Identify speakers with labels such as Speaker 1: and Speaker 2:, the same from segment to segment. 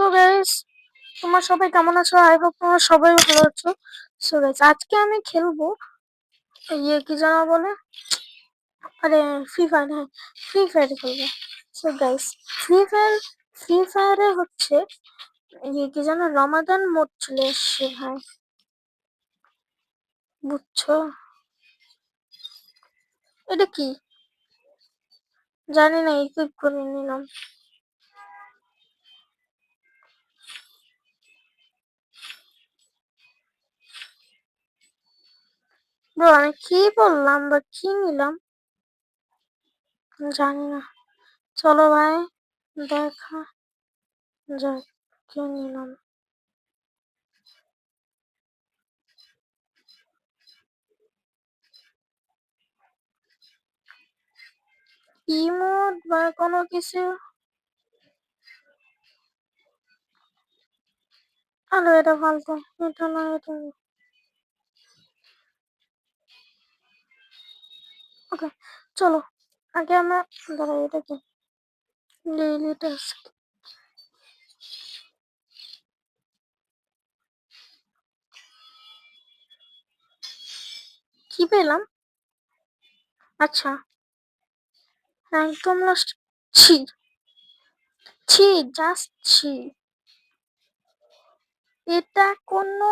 Speaker 1: So guys, তোমরা সবাই কেমন আছো? আই হোপ তোমরা সবাই ভালো আছো। সো গাইস, আজকে আমি খেলবো কি জানা বলে, আরে ফ্রি ফায়ার। হ্যাঁ, ফ্রি ফায়ার খেলবো। সো গাইস, ফ্রি ফায়ারে হচ্ছে কি জানো, রমাদান মোড চলে এসছে ভাই, বুঝছো? এটা কি জানি না, ইকুইপ করে নিলাম। ব্রো, আমি কি বললাম বা কি নিলাম জানি না। চলো ভাই, দেখা যাক কি নিলাম। ইমোট বা কোনো কিছু। আরে এটা ফালতু, এটা না, এটা না। ওকে, চলো আগে আমরা, দাঁড়াও এটা কি, ডেইলি টাস্ক কি পেলাম? আচ্ছা, একদম লাস্ট। ছি ছি, জাস্ট ছি। এটা কোনো,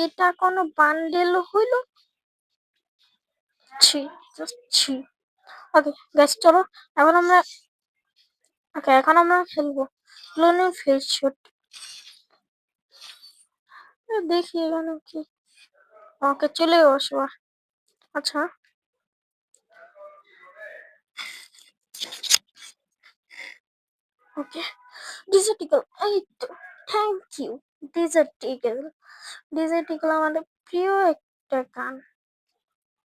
Speaker 1: এটা কোনো বান্ডেল হইল? ছি, জাস্ট ছি। ওকে গ্যাস, চলো এখন আমরা, ওকে এখন আমরা খেলবো ক্লোনিং ফেস শুট। দেখি এখানে কি। ওকে চলে বসবো। আচ্ছা, ওকে ডিজার্ট ইগল, এই তো, thank you. Desert eagle, desert eagle আমাদের প্রিয় একটা গান,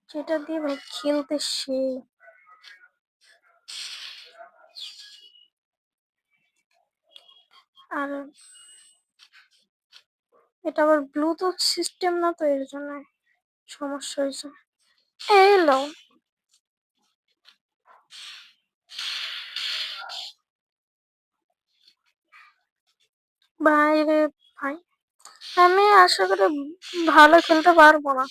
Speaker 1: যেটা দিয়ে ভাই খেলতে সেই। আর এটা আবার ব্লুটুথ সিস্টেম না, তো এর জন্য সমস্যা হয়েছে। এলো বাইরে ভাই, আমি আশা করি ভালো খেলতে পারবো না।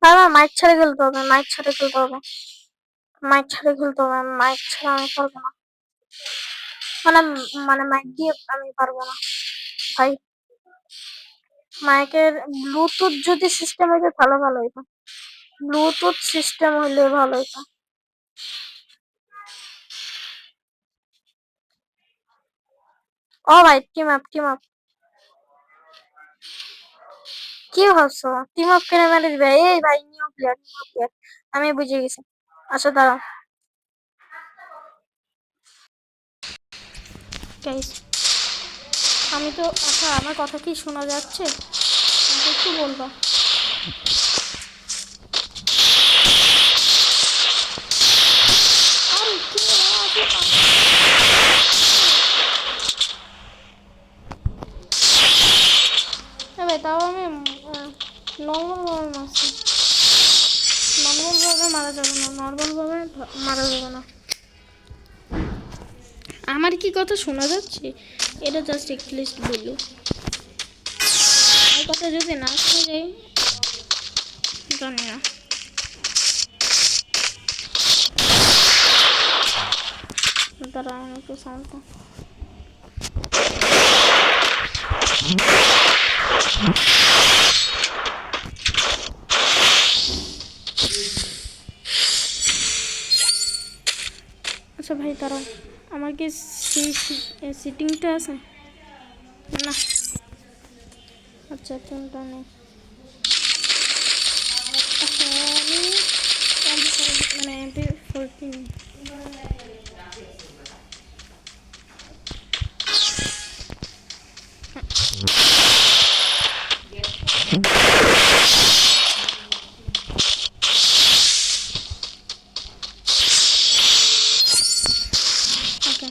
Speaker 1: বাবা মাইক ছাড়ে খেলতে হবে, মাইক ছাড়ে খেলতে হবে, মাইক ছাড়ে খেলতে হবে, মাইক ছাড়া আমি পারবো না। মানে, মানে মাইক দিয়ে আমি পারবো না ভাই। মাইকের ব্লুটুথ যদি সিস্টেম হইতো ভালো ভালো হইতো, ব্লুটুথ সিস্টেম হইলে ভালো হইতো। ও ভাই, টিম আপ, টিম আপ। কি ভাবছো টিম আপ করে মেরে দিবে? এই ভাই, নিউ প্লেয়ার, নিউ প্লেয়ার, আমি বুঝে গেছি। আচ্ছা দাঁড়াও গাইস, আমি তো, আচ্ছা আমার কথা কি শোনা যাচ্ছে? আমাকে একটু বলবা। আরে কি ভাই, তাও আমি নর্মাল ভাবে মারছি। নর্মাল ভাবে মারা যাবে না, নর্মাল ভাবে মারা যাবে না। আমার কি কথা শোনা যাচ্ছে? এটা জাস্ট লিস্ট বললো। আমার কথা যদি না শোনা যায়, জানি না। তারা একটু শান্ত। আচ্ছা ভাই তারা, আমার কি সিটিংটা আছে না? আচ্ছা কোনটা নেই? আচ্ছা আমি মানে MP14। ওকে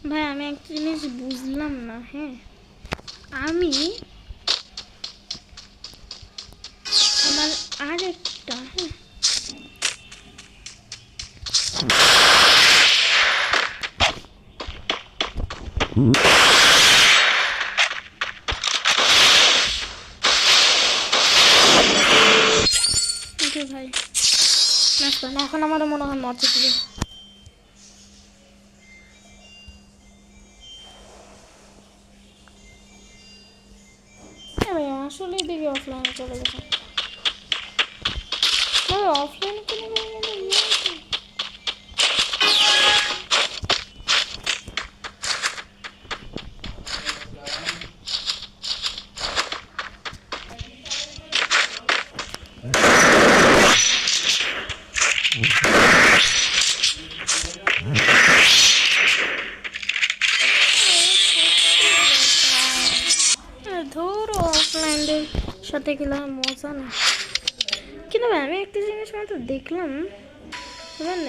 Speaker 1: ভাই, আমি একটা জিনিস বুঝলাম না। হ্যাঁ, আমি আমার আর একটা, হ্যাঁ ভাই না, এখন আমারও মনে হয় মরতে দিবে। আসলেই দেখি অফলাইনে চলে গেছে। অফলাইনে চলে গেছে। ধরো অফলাইনের সাথে খেলা মজা না, কিন্তু ভাই আমি একটা জিনিস মাত্র দেখলাম, বুঝলেন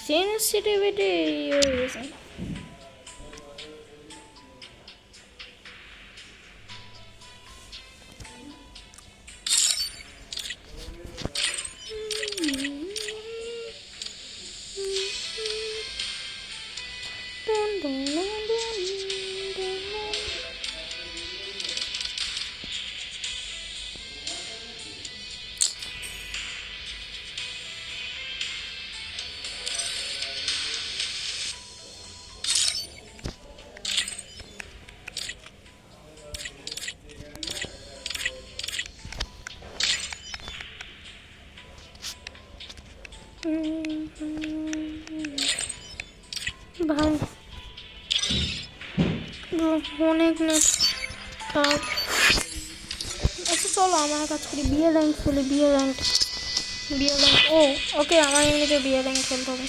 Speaker 1: সেন্সিটিভিটি হয়ে গেছে। ভাই অনেক নেট। আচ্ছা চলো আমার কাজ করি, বিয়ে র্যাঙ্ক খেলি। বিয়ে র্যাঙ্ক ও ওকে, আমার এমনিতে বিয়ে র্যাঙ্ক খেলতে হবে।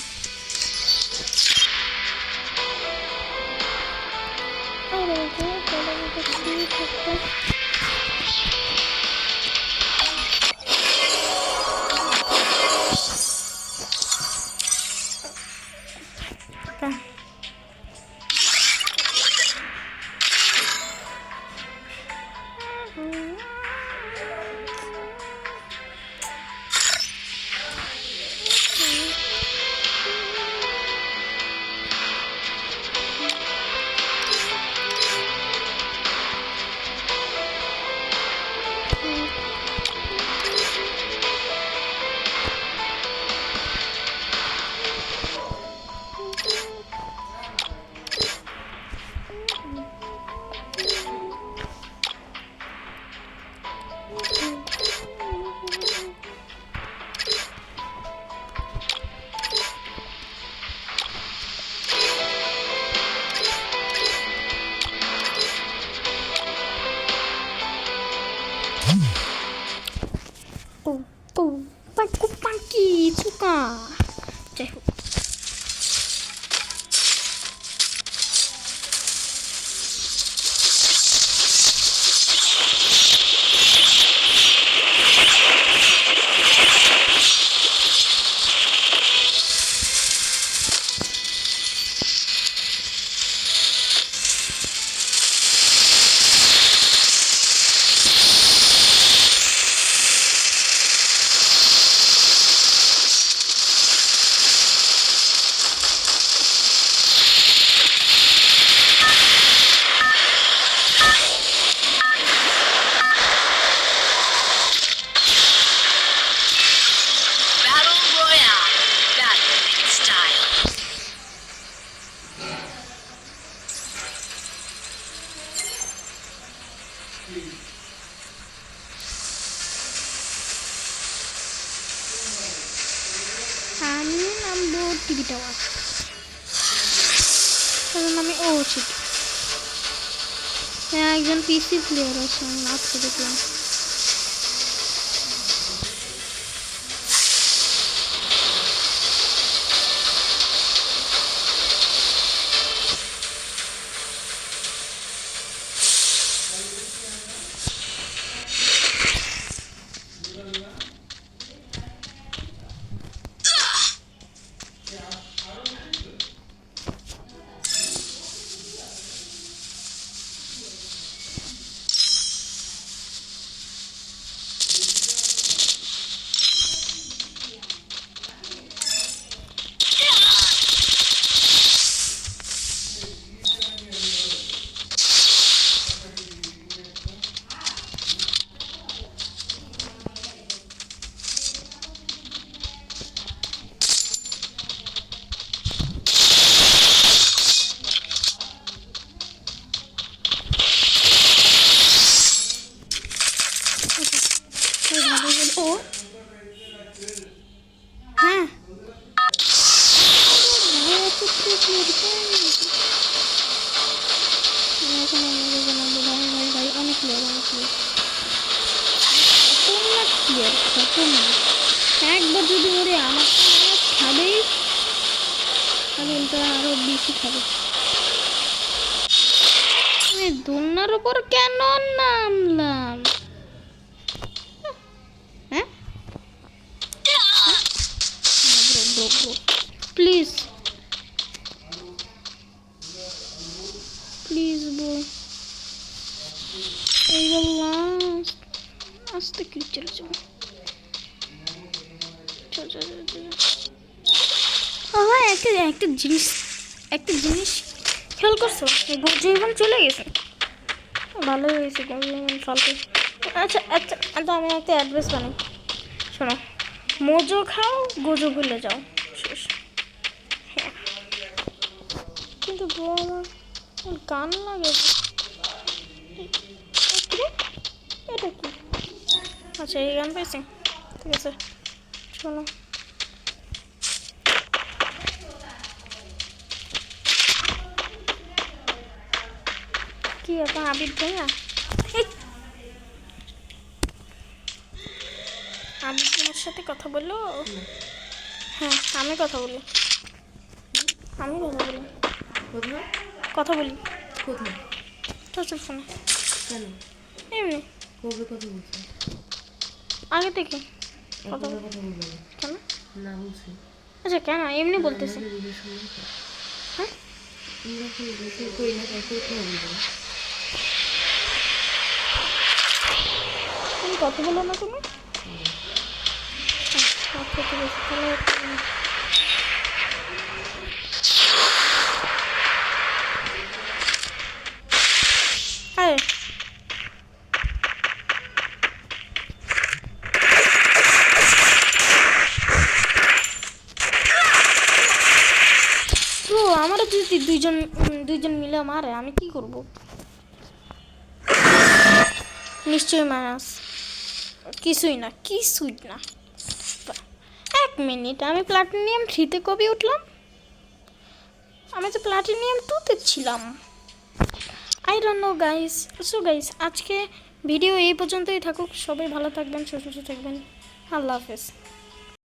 Speaker 1: পাখি চুকা যাই হোক। আমি নামবো টিভি টাওয়ার, কারণ আমি একজন পিসি প্লেয়ার আছে, আমি আজকে দেখলাম।
Speaker 2: খতম। একবার যদি মরে আমার খাবেই, তাহলে উল্টা আরো বেশি খাবে। আমি দোলনার উপর কেন নামলাম? হ্যাঁ প্লিজ প্লিজ ব্রো, এইবার লাস্ট। আস্তে কি চলে চল চল চল চল। একটা জিনিস খেয়াল করছো, জীবন চলে গেছে। ভালোই হয়েছে ফালতু। আচ্ছা আচ্ছা আচ্ছা, আমি একটা অ্যাড্রেস বানাই, শোনো। মোজো খাও, গোজো ভুলে যাও, শেষ। হ্যাঁ, কিন্তু বউ আমার গান লাগে। এটা কি? আচ্ছা, এই গান পাইছি, ঠিক আছে শোনো। কি এখন আবির ভাইয়া? আমি তোমার সাথে কথা বললো? হ্যাঁ, আমি কথা বলি। আমি কথা বলি
Speaker 3: কোথায়?
Speaker 2: তোর ফোনে।
Speaker 3: কেন?
Speaker 2: এমনি।
Speaker 3: কবে কথা বলছো?
Speaker 2: আগে থেকে
Speaker 3: কথা বলবো
Speaker 2: কেন?
Speaker 3: না বলছি।
Speaker 2: আচ্ছা কেন এমনি বলতেছি। হ্যাঁ,
Speaker 3: কই না কথা বলবো।
Speaker 2: তুমি কথা বলো না তুমি? আচ্ছা ঠিক আছে, তাহলে হ্যাঁ। তো আমারও যদি দুইজন মিলে মারে, আমি কি করব? নিশ্চয়ই মারাস। কিছুই না। 1 মিনিট, আমি প্লাটিনিয়াম 3-তে কবে উঠলাম? আমি তো প্লাটিনিয়াম 2-তে ছিলাম। I don't know guys. So guys, আজকে ভিডিও এই পর্যন্তই থাকুক। সবাই ভালো থাকবেন, সুস্থ থাকবেন। আল্লাহ হাফেজ।